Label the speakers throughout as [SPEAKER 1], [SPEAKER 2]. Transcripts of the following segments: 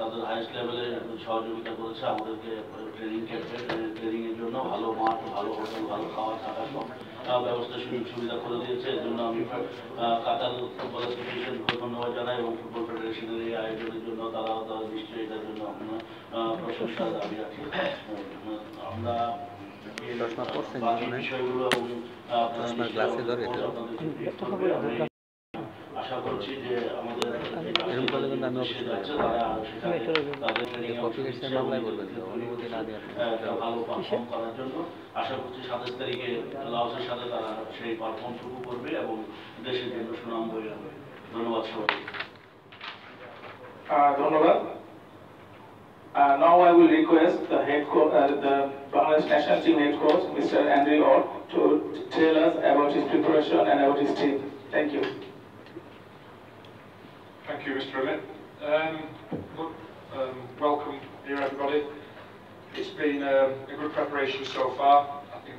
[SPEAKER 1] তাদের হাইস্ট লেভেলে সহযোগিতা করেছে আমাদেরকে ট্রেনিং ক্যাম্পে ট্রেনিংয়ের জন্য ভালো মাঠ, ভালো হোটেল, ভালো খাওয়া থাকা সব ব্যবস্থা সুযোগ সুবিধা করে দিয়েছে। এর জন্য আমি কাতার ফুটবল অ্যাসোসিয়েশনকে ধন্যবাদ জানাই এবং ফুটবল ফেডারেশনের এই আয়োজনের জন্য তারা নিশ্চয়ই এটার জন্য প্রশংসার দাবি রাখি। আমরা বাকি বিষয়গুলো আশা করছি যে আমাদের ভালো পারফর্ম করার জন্য আশা করছি 27 তারিখে লাওসের সাথে তারা সেই পারফর্মটুকু করবে এবং দেশের জন্য সুনাম বয়ে আনবে। ধন্যবাদ সবাইকে।
[SPEAKER 2] ধন্যবাদ। Now I will request the head coach, the Bangladesh national team head coach, Mr. Andrew Ott, to tell us about his preparation and about his team. Thank you.
[SPEAKER 3] Thank you, Mr. Emmett. Welcome here, everybody. It's been a good preparation so far. I think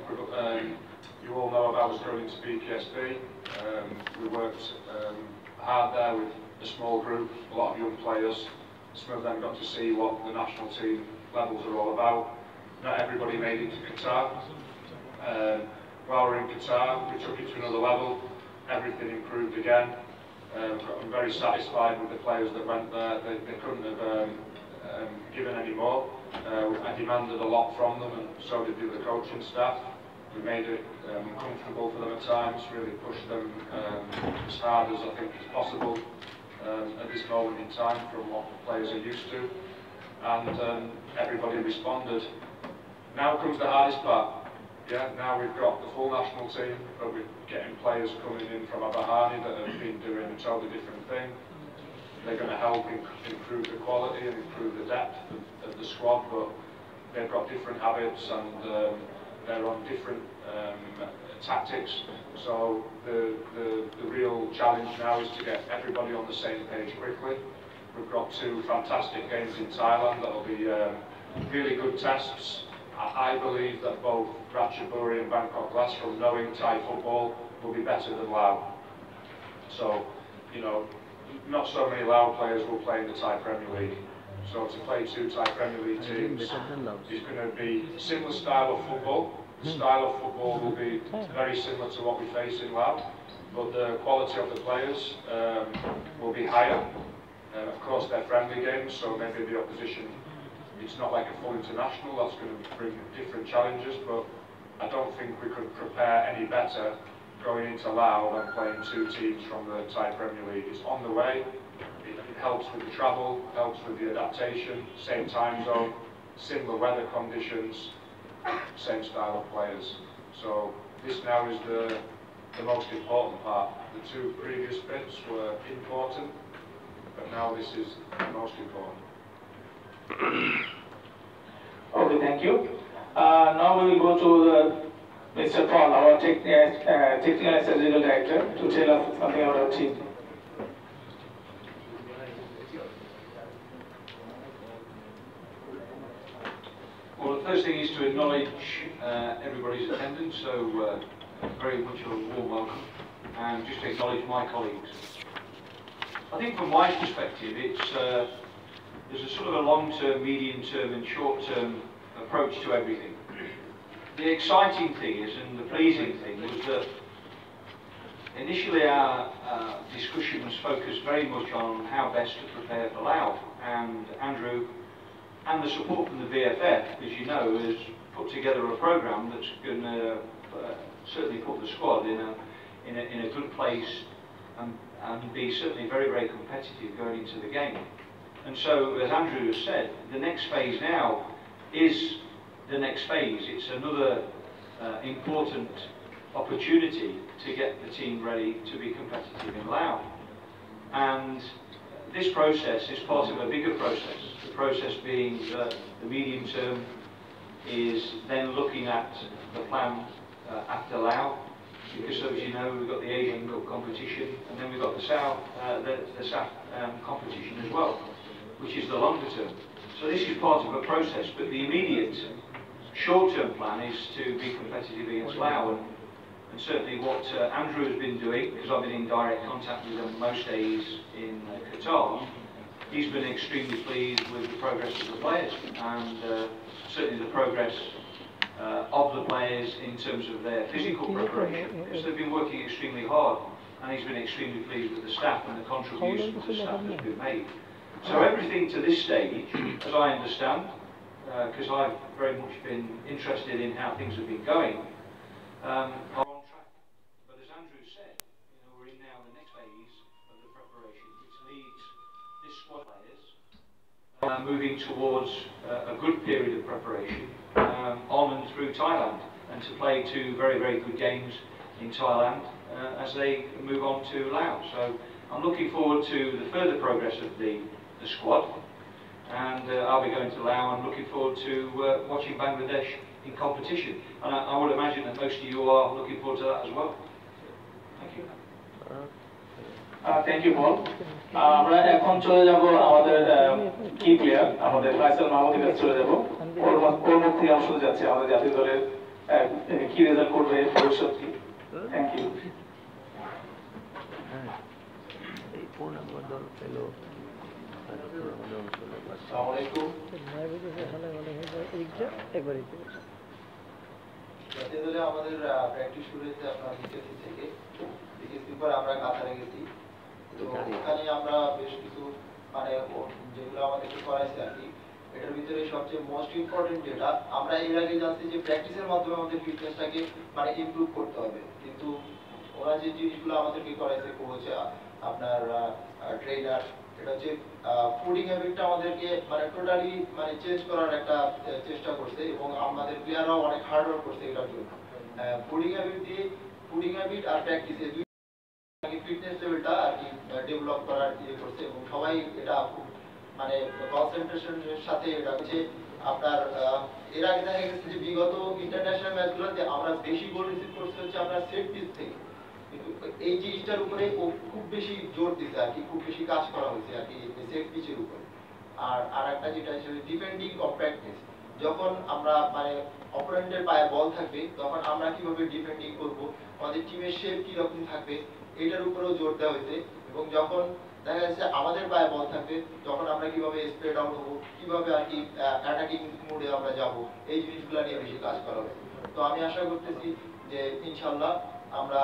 [SPEAKER 3] you all know about us going into BKSB. We worked hard there with a small group, a lot of young players. Some of them got to see what the national team levels are all about. Not everybody made it to Qatar. While we're in Qatar, we took it to another level. Everything improved again. I'm very satisfied with the players that went there. They couldn't have given any more. I demanded a lot from them, and so did the coaching staff. We made it comfortable for them at times, really pushed them as hard as I think is possible at this moment in time from what the players are used to. And everybody responded. Now comes the hardest part. Yeah, now we've got the full national team, but we're getting players coming in from Abahani that have been doing a totally different thing. They're going to help improve the quality and improve the depth of the squad, but they've got different habits and they're on different tactics. So the real challenge now is to get everybody on the same page quickly. We've got 2 fantastic games in Thailand that'll be really good tests. I believe that both Ratchaburi and Bangkok Glass, from knowing Thai football, will be better than Lao. So, you know, not so many Lao players will play in the Thai Premier League. So to play 2 Thai Premier League teams is going to be a similar style of football. The style of football will be very similar to what we face in Lao, but the quality of the players will be higher. Of course, they're friendly games, so maybe the opposition, it's not like a full international. That's going to bring different challenges, but I don't think we could prepare any better going into Lao than playing 2 teams from the Thai Premier League. It's on the way. It helps with the travel, helps with the adaptation, same time zone, similar weather conditions, same style of players. So this now is the most important part. The 2 previous bits were important, but now this is the most important.
[SPEAKER 2] Okay, thank you. Now we will go to Mr. Paul, our technical and strategical director, to tell us something about our team.
[SPEAKER 4] Well, the first thing is to acknowledge everybody's attendance, so very much a warm welcome, and just to acknowledge my colleagues. I think from my perspective, there's a sort of a long-term, medium-term and short-term approach to everything. The exciting thing is, and the pleasing thing, was that initially our discussion was focused very much on how best to prepare for Lao, and Andrew and the support from the VFF, as you know, has put together a programme that's going to certainly put the squad in a good place and be certainly very, very competitive going into the game. And so, as Andrew has said, the next phase now is the next phase. It's another important opportunity to get the team ready to be competitive in Lao. And this process is part of a bigger process. The process being that the medium term is then looking at the plan after Lao, because as you know, we've got the Asian Cup competition, and then we've got the SAF competition as well, which is the longer term. So this is part of a process, but the immediate short-term plan is to be competitive against Lao, and certainly what Andrew has been doing, because I've been in direct contact with him most days in Qatar, he's been extremely pleased with the progress of the players, and certainly the progress of the players in terms of their physical preparation, because they've been working extremely hard, and he's been extremely pleased with the staff and the contributions the staff has been made. So everything to this stage, as I understand, because I've very much been interested in how things have been going, are on track. But as Andrew said, we're in now the next phase of the preparation, which leads this squad players moving towards a good period of preparation on and through Thailand, and to play 2 very, very good games in Thailand as they move on to Laos. So I'm looking forward to the further progress of the squad, and I'll be going to Laos. I'm looking forward to watching Bangladesh in competition, and I would imagine that most of you are looking forward to that as well. Thank you.
[SPEAKER 2] Thank you, Paul. আমরা এখন চলে যাব আমাদের কি player আমাদের ফাইসাল মাহমুদের কাছে চলে যাব। ওর মুখ থেকে আমরা শুনতে যাচ্ছি আমাদের জাতীয় দলের কি রেজাল্ট করবে ভবিষ্যৎ কি। Thank you.
[SPEAKER 5] এই পূর্ণাঙ্গ দল পেল।
[SPEAKER 6] আসসালামু আলাইকুম। জাতীয় দলে আমাদের প্র্যাকটিস শুরু হয়েছে আপনার বিকেএসপি থেকে। বিকেএসপির পর আমরা কাতারে গেছি। তো ওখানে আমরা বেশ কিছু মানে যেগুলো আমাদেরকে করাইছে আর কি, এটার ভিতরে সবচেয়ে মোস্ট ইম্পর্টেন্ট যেটা আমরা এর আগে জানছি যে প্র্যাকটিসের মাধ্যমে আমাদের ফিটনেসটাকে মানে ইমপ্রুভ করতে হবে, কিন্তু ওরা যে জিনিসগুলো আমাদেরকে করাইছে কোচ আপনার ট্রেনার, এটা হচ্ছে ফুডিং হ্যাবিটটা আমাদেরকে মানে টোটালি মানে চেঞ্জ করার একটা চেষ্টা করছে, এবং আমাদের প্লেয়াররাও অনেক হার্ড ওয়ার্ক করছে এটার জন্য। ফুডিং হ্যাবিট আর প্র্যাকটিসে ফিটনেস লেভেলটা আর কি ডেভেলপ করার ইয়ে করছে, এবং সবাই এটা খুব মানে কনসেন্ট্রেশনের সাথে এটা হচ্ছে আপনার এর আগে দেখা গেছে যে বিগত ইন্টারন্যাশনাল ম্যাচগুলোতে আমরা বেশি গোল রিসিভ করতে হচ্ছে আপনার সেট পিস থেকে, কিন্তু এই জিনিসটার উপরে খুব বেশি জোর দিতে আর কি, খুব বেশি কাজ করা হয়েছে আর কি সেট পিচের উপরে। আর একটা যেটা হিসেবে ডিফেন্ডিং কম্প্যাক্টনেস, যখন আমরা মানে অপোনেন্টের পায়ে বল থাকবে তখন আমরা কিভাবে ডিফেন্ডিং করব, আমাদের টিমের শেপ কি রকম থাকবে এটার উপরেও জোর দেওয়া হয়েছে, এবং যখন দেখা যাচ্ছে আমাদের পায়ে বল থাকবে তখন আমরা কিভাবে স্প্রেড আউট হবো, কিভাবে আর কি অ্যাটাকিং মোডে আমরা যাব, এই জিনিসগুলো নিয়ে বেশি কাজ করা হবে। তো আমি আশা করতেছি যে ইনশাআল্লাহ আমরা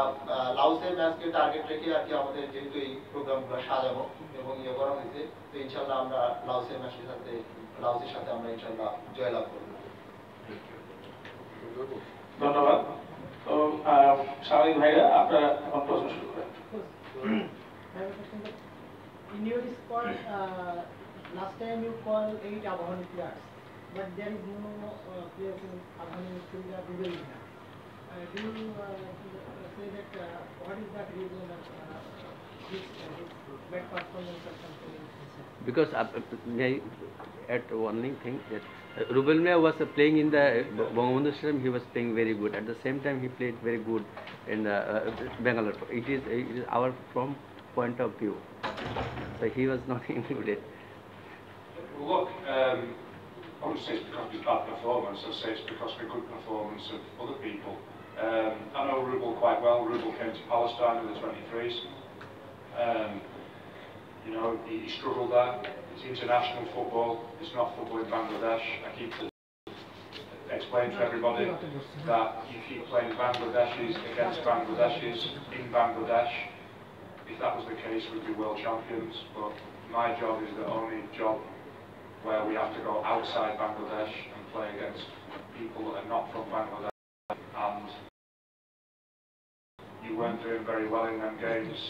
[SPEAKER 6] লাওসের ম্যাচকে টার্গেট রেখে আর কি আমাদের যেহেতু এই প্রোগ্রামগুলো সাজানো এবং ইয়ে করা হয়েছে, তো ইনশাআল্লাহ আমরা লাওসের সাথে আমরা ইনশাআল্লাহ জয়লাভ করব।
[SPEAKER 2] ধন্যবাদ। তো স্বামী ভাইরা আপনারা এখন প্রশ্ন শুরু করেন।
[SPEAKER 7] In your squad, last time you called 8 Abahani players, but there is no players in Abahani midfielder Rubelina. Do you say that what is that reason of this bad performance or something?
[SPEAKER 5] Because may I add one thing that Rubelina was playing in the Bangabandhu Stadium. He was playing very good. At the same time, he played very good in Bangalore. It is our from point of view. So he was not included.
[SPEAKER 3] Well, look, I wouldn't say it's because of his bad performance. I'd say it's because of the good performance of other people. I know Rubel quite well. Rubel came to Palestine in the 23s. He struggled there. It's international football. It's not football in Bangladesh. I keep explaining to everybody that you keep playing Bangladeshis against Bangladeshis in Bangladesh. If that was the case, we'd be world champions. But my job is the only job where we have to go outside Bangladesh and play against people that are not from Bangladesh. And you weren't doing very well in them games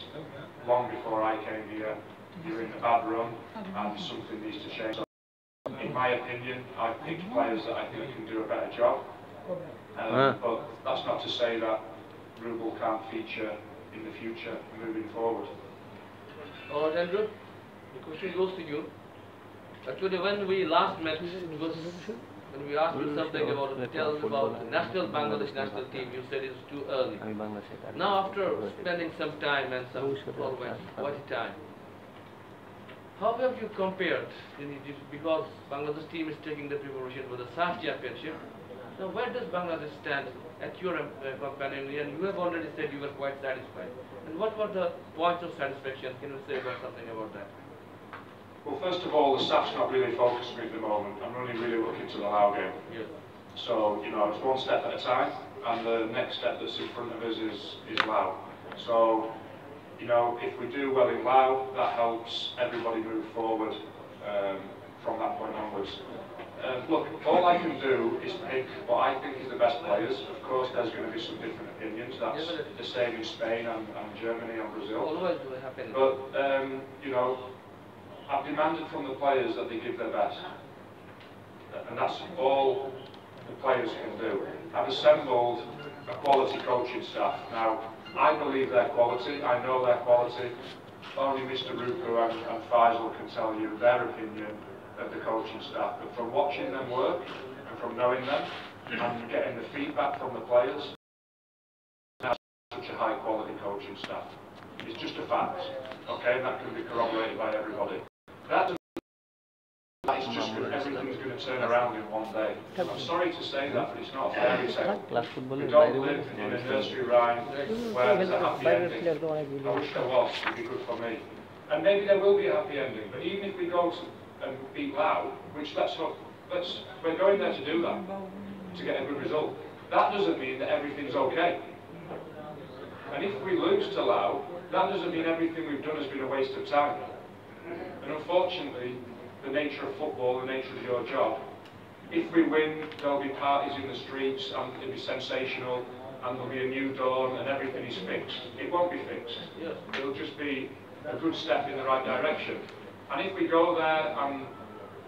[SPEAKER 3] long before I came here. You're in a bad run, and something needs to change. In my opinion, I've picked players that I think can do a better job. But that's not to say that Rubel can't feature in the future moving forward.
[SPEAKER 8] Andrew, the question goes to you. Actually, when we last met, it was when we asked you something about the national Bangladesh national team, you said it's too early. Now, after spending some time and some quality time, how have you compared? Because Bangladesh team is taking the preparation for the SAF championship. Now, where does Bangladesh stand at your companion? And you have already said you were quite satisfied. And what were the points of satisfaction? Can you say about something about that?
[SPEAKER 3] Well, first of all, the staff's not really focused me at the moment. I'm only really looking to the Lau game.
[SPEAKER 8] Yes.
[SPEAKER 3] So, you know, it's one step at a time, and the next step that's in front of us is Lau. So, you know, if we do well in Lau, that helps everybody move forward from that point onwards. Look, all I can do is pick what I think is the best players. Of course, there's going to be some different opinions. That's the same in Spain and Germany and Brazil.
[SPEAKER 8] Always will happen.
[SPEAKER 3] But, you know, I've demanded from the players that they give their best. And that's all the players can do. I've assembled a quality coaching staff. Now, I believe their quality, I know their quality. Only Mr. Rupu and Faisal can tell you their opinion of the coaching staff. But from watching them work, and from knowing them, and getting the feedback from the players, that's such a high quality coaching staff. It's just a fact, okay, and that can be corroborated by everybody. That doesn't mean it's just everything's going to turn around in one day. I'm sorry to say that, but it's not a fairy tale. We don't live in a nursery rhyme where there's a happy ending. I wish there was, it would be good for me. And maybe there will be a happy ending, but even if we go and beat Lau, which we're going there to do that, to get a good result. That doesn't mean that everything's okay. And if we lose to Lau, that doesn't mean everything we've done has been a waste of time. And unfortunately, the nature of football, the nature of your job, if we win, there'll be parties in the streets and it'll be sensational and there'll be a new dawn and everything is fixed. It won't be fixed. It'll just be a good step in the right direction. And if we go there and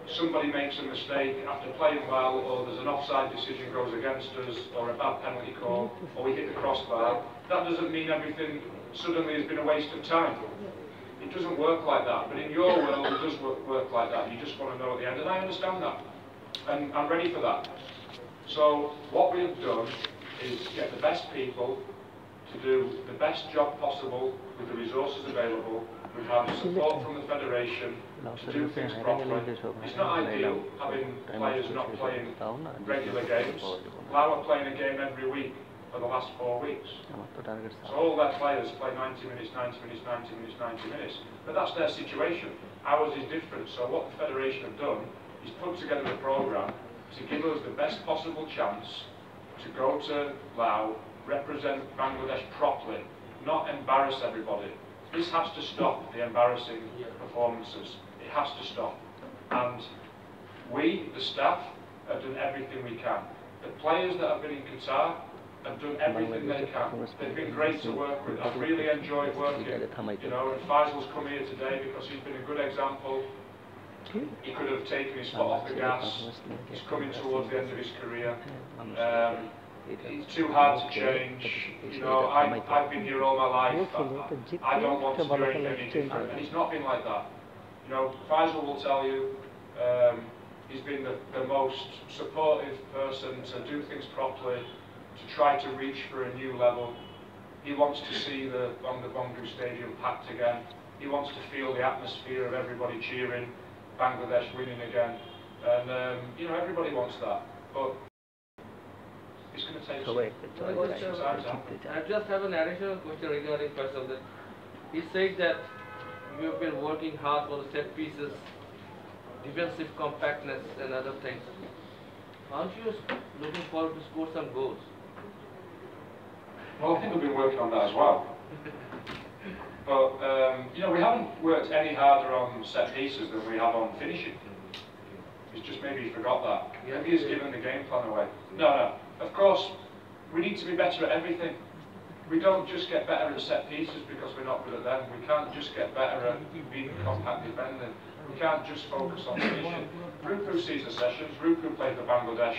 [SPEAKER 3] somebody makes a mistake after playing well, or there's an offside decision goes against us, or a bad penalty call, or we hit the crossbar, that doesn't mean everything suddenly has been a waste of time. It doesn't work like that, but in your world it does work like that. You just want to know at the end, and I understand that, and I'm ready for that. So what we've done is get the best people to do the best job possible with the resources available. We've had support from the Federation to do things properly. It's not ideal having players not playing regular games. Lau are playing a game every week for the last 4 weeks. So all their players play 90 minutes, 90 minutes, 90 minutes, 90 minutes. But that's their situation. Ours is different. So what the Federation have done is put together a programme to give us the best possible chance to go to Lau, represent Bangladesh properly, not embarrass everybody. This has to stop, the embarrassing performances. It has to stop. And we, the staff, have done everything we can. The players that have been in Qatar have done everything they can. They've been great to work with. I've really enjoyed working. You know, and Faisal's come here today because he's been a good example. He could have taken his foot off the gas. He's coming towards the end of his career. It's too hard to change. You know, I've been here all my life. I don't want to do anything different. And it's not been like that. You know, Faisal will tell you, he's been the most supportive person to do things properly, to try to reach for a new level. He wants to see the Bangladesh Stadium packed again. He wants to feel the atmosphere of everybody cheering, Bangladesh winning again. And, you know, everybody wants that. But it's going to take some time.
[SPEAKER 8] I just have an additional question regarding Faisal. That he said that you have been working hard for the set pieces, defensive compactness and other things. Aren't you looking forward to score some goals?
[SPEAKER 3] Well, I think we've been working on that as well. But, you know, we haven't worked any harder on set pieces than we have on finishing. It's just maybe he forgot that. Maybe he's given the game plan away. No. Of course, we need to be better at everything. We don't just get better at set pieces because we're not good at them. We can't just get better at being compact defending. We can't just focus on finishing. Rupu sees the sessions. Rupu played for Bangladesh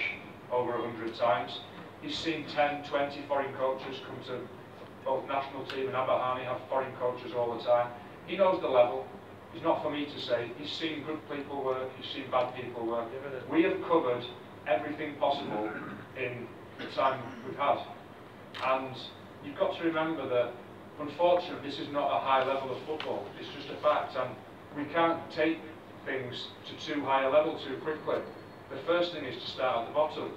[SPEAKER 3] over 100 times. He's seen 10, 20 foreign coaches come to both national team and Abahani have foreign coaches all the time. He knows the level. It's not for me to say. He's seen good people work. He's seen bad people work. We have covered everything possible in the time we've had. And you've got to remember that, unfortunately, this is not a high level of football. It's just a fact. And we can't take things to too high a level too quickly. The first thing is to start at the bottom,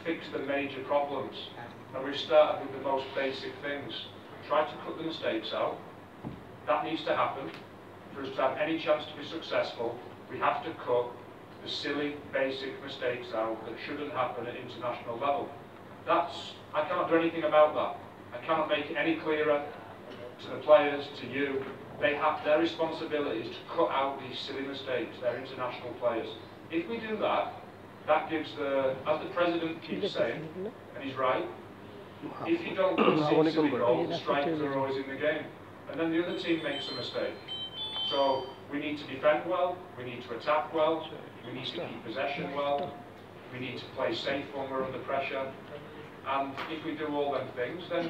[SPEAKER 3] fix the major problems. And we've started with the most basic things. Try to cut the mistakes out. That needs to happen. for us to have any chance to be successful, we have to cut the silly, basic mistakes out that shouldn't happen at international level. I cannot do anything about that. I cannot make it any clearer to the players, to you. They have their responsibilities to cut out these silly mistakes, they're international players. If we do that, that gives as the President keeps saying, and he's right, if you don't concede silly goals, the strikers are always in the game. And then the other team makes a mistake. So we need to defend well, we need to attack well, we need to keep possession well, we need to play safe when we're under pressure. And if we do all them things, then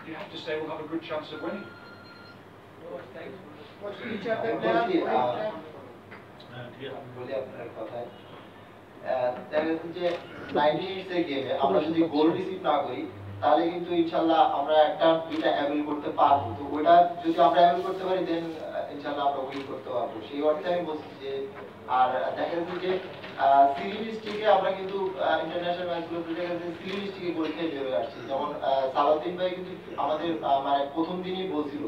[SPEAKER 3] you have to say we'll have a good chance of winning.
[SPEAKER 6] দেখা যাচ্ছে যে 90 মিনিটসের গেমে আমরা যদি গোল receive না করি তাহলে কিন্তু ইনশাআল্লাহ আমরা একটা দুইটা অ্যাভেল করতে পারবো। তো ওটা যদি আমরা অ্যাভেল করতে পারি দেন ইনশাআল্লাহ আমরা উইন করতে পারবো। সেই অর্থে আমি বলছি যে আর দেখা যাচ্ছে যে সিরিজটিকে আমরা কিন্তু ইন্টারন্যাশনাল ম্যাচগুলোতে দেখা যাচ্ছে সিরিজটিকে গোল খেয়ে বের হয়ে আসছি। যেমন সালাউদ্দিন ভাই কিন্তু আমাদের মানে প্রথম দিনই বলছিল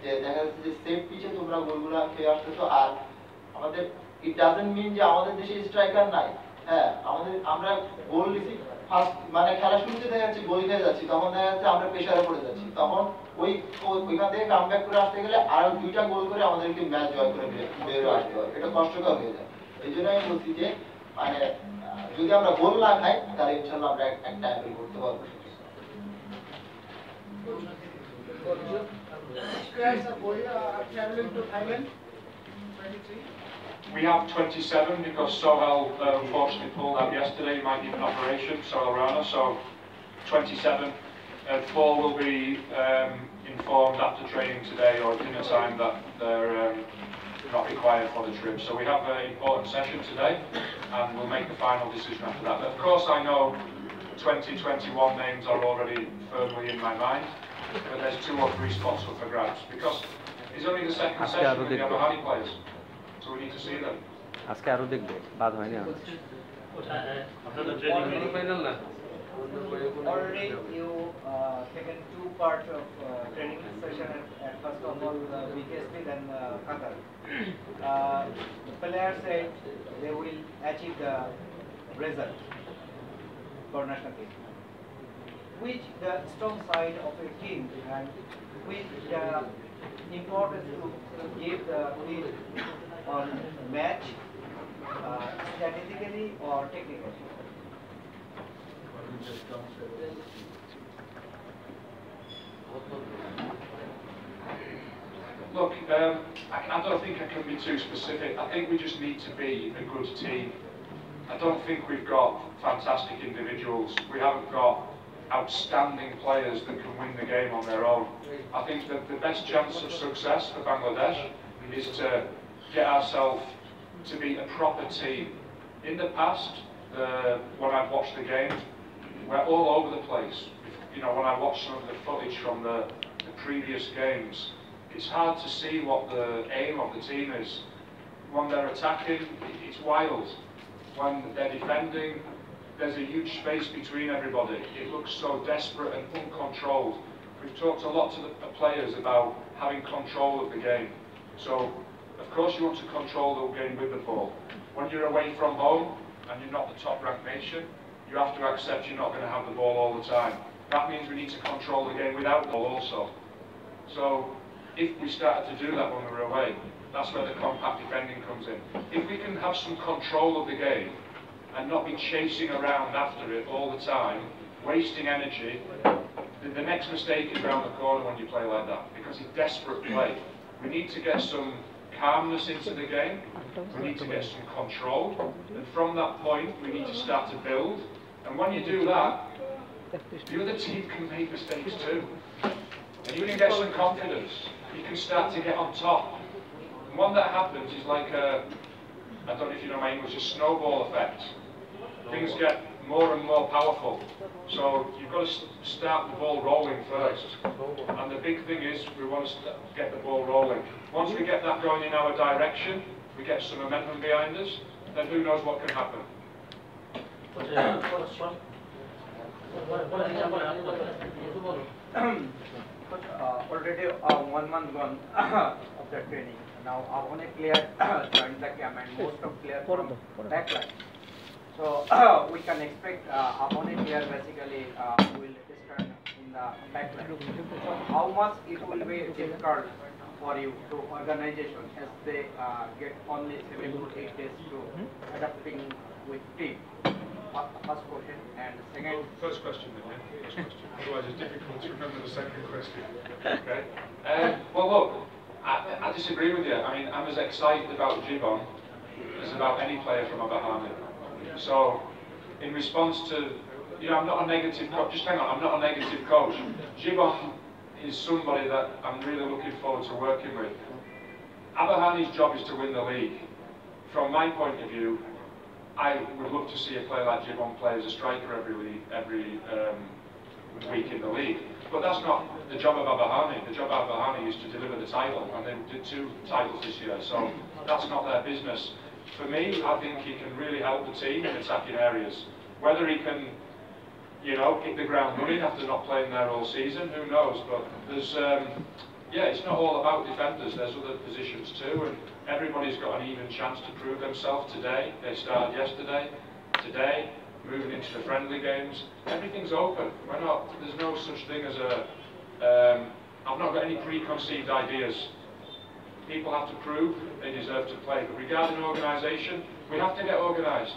[SPEAKER 6] যে দেখা যাচ্ছে যে সেফ পিচে তোমরা গোলগুলো খেয়ে আসতেছো। আর আমাদের ইট ডাজন্ট মিন যে আমাদের দেশে স্ট্রাইকার নাই। হ্যাঁ, আমরা গোল রিসিভ ফার্স্ট মানে খেলা শুরুতে দেখা যাচ্ছে গোল খেয়ে যাচ্ছি, তখন দেখা যাচ্ছে আমরা প্রেসারে পড়ে যাচ্ছি। তখন ওইখান থেকে কামব্যাক করে আসতে গেলে আরো দুইটা গোল করে আমাদেরকে ম্যাচ জয় করে বের হয়ে আসতে হবে। এটা কষ্টকর হয়ে যায়। এই জন্য আমি বলছি যে মানে যদি আমরা গোল না খাই তাহলে ইনশাআল্লাহ আমরা একটা অ্যাপেল করতে পারবো।
[SPEAKER 3] We have 27 because Sohail unfortunately pulled out yesterday. He might need an operation, Sohail Rana. So 27. 4 will be informed after training today or dinner time that they're not required for the trip. So we have an important session today, and we'll make the final decision after that. But of course, I know 2021 names are already firmly in my mind, but there's 2 or 3 spots up for grabs because it's only the second session with the Abahani players. So we need to see them.
[SPEAKER 5] আজকে আরো দেখবে বাদ হয়নি
[SPEAKER 1] আপনাদের training
[SPEAKER 8] final না
[SPEAKER 9] Already you taken 2 parts of training session at first of all BKSP then Qatar. The players said they will achieve the result for national team. Which the strong side of a team and which the importance to give the team on match strategically or technically?
[SPEAKER 3] Look, I don't think I can be too specific. I think we just need to be a good team. I don't think we've got fantastic individuals. We haven't got outstanding players that can win the game on their own. I think that the best chance of success for Bangladesh is to get ourselves to be a proper team. In the past, when I've watched the games, we're all over the place. You know, when I watch some of the footage from the previous games, it's hard to see what the aim of the team is. When they're attacking, it's wild. When they're defending, there's a huge space between everybody. It looks so desperate and uncontrolled. We've talked a lot to the players about having control of the game. So, of course you want to control the game with the ball. When you're away from home and you're not the top-ranked nation, you have to accept you're not going to have the ball all the time. That means we need to control the game without the ball also. So, if we started to do that when we were away, that's where the compact defending comes in. If we can have some control of the game and not be chasing around after it all the time, wasting energy, the next mistake is around the corner when you play like that, because it's desperate play. We need to get some calmness into the game, we need to get some control, and from that point we need to start to build, and when you do that, the other team can make mistakes too. And you can get some confidence, you can start to get on top. And when that happens, it's like I don't know if you know my English, a snowball effect. Things get more and more powerful. So you've got to start the ball rolling first. And the big thing is we want to get the ball rolling. Once we get that going in our direction, we get some momentum behind us, then who knows what can happen.
[SPEAKER 9] Already 1 month gone of the training. now Avone player joined the camp and most of players from backline. So we can expect Avone player basically will start in the backline. So how much it will be difficult for you to organization as they get only 7 to 8 days to adapting with team? First question. And second.
[SPEAKER 3] First question then, yeah? First question. Otherwise it's difficult to remember the second question. Okay. Well look, I disagree with you. I mean, I'm as excited about Gibbon as about any player from Abahani. So, in response to, you know, I'm not a negative coach. Just hang on, I'm not a negative coach. Gibbon is somebody that I'm really looking forward to working with. Abahani's job is to win the league. From my point of view, I would love to see a player like Gibbon play as a striker every week in the league. But that's not the job of Abahani. The job of Abahani is to deliver the title, and they did 2 titles this year, so that's not their business. For me, I think he can really help the team in attacking areas. Whether he can, you know, hit the ground running after not playing there all season, who knows? But there's, yeah, it's not all about defenders. There's other positions too, and everybody's got an even chance to prove themselves today. They started yesterday, today, moving into the friendly games. Everything's open. We're not. There's no such thing as a. I've not got any preconceived ideas. People have to prove they deserve to play. But regarding organisation, we have to get organised.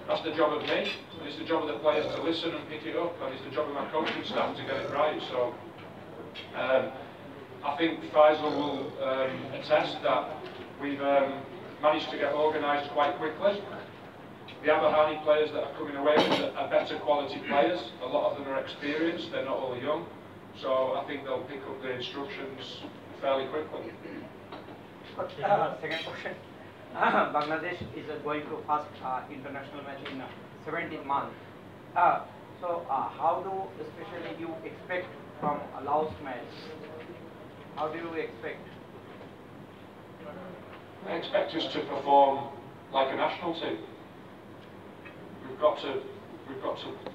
[SPEAKER 3] That's the job of me, and it's the job of the players to listen and pick it up, and it's the job of my coaching staff to get it right. So I think Faisal will attest that we've managed to get organised quite quickly. The Abahani players that are coming away with are better quality players. A lot of them are experienced, they're not all young. So I think they'll pick up the instructions fairly quickly.
[SPEAKER 9] Second question. Bangladesh is going to first international match in 17 months. So how do especially you expect from a Laos match? How do you expect?
[SPEAKER 3] I expect us to perform like a national team. We've got to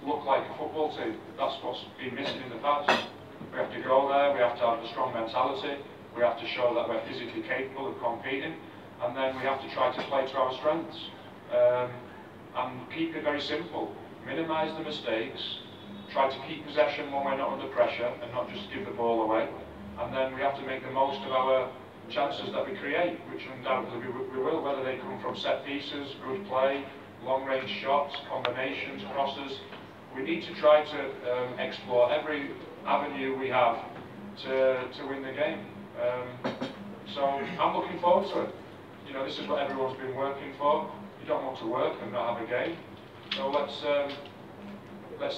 [SPEAKER 3] look like a football team. That's what's been missing in the past. We have to go there, we have to have a strong mentality, we have to show that we're physically capable of competing, and then we have to try to play to our strengths. And keep it very simple. Minimise the mistakes, try to keep possession when we're not under pressure and not just give the ball away. And then we have to make the most of our chances that we create, which undoubtedly we will, whether they come from set pieces, good play, long-range shots, combinations, crosses. We need to try to explore every avenue we have to win the game. So I'm looking forward to it. You know, this is what everyone's been working for. You don't want to work and not have a game. So let's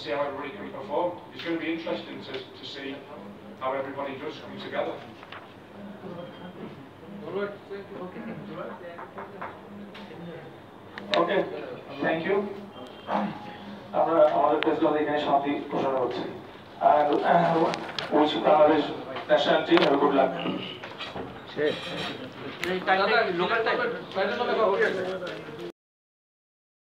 [SPEAKER 3] see how everybody can perform. It's going to be interesting to see how everybody does come together.
[SPEAKER 2] Okay, thank you. আমরা আমাদের প্রেসগুলো এখানে সমাপ্তি ঘোষণা করছি। And wish Bangladesh national team have a good luck.
[SPEAKER 8] Local time.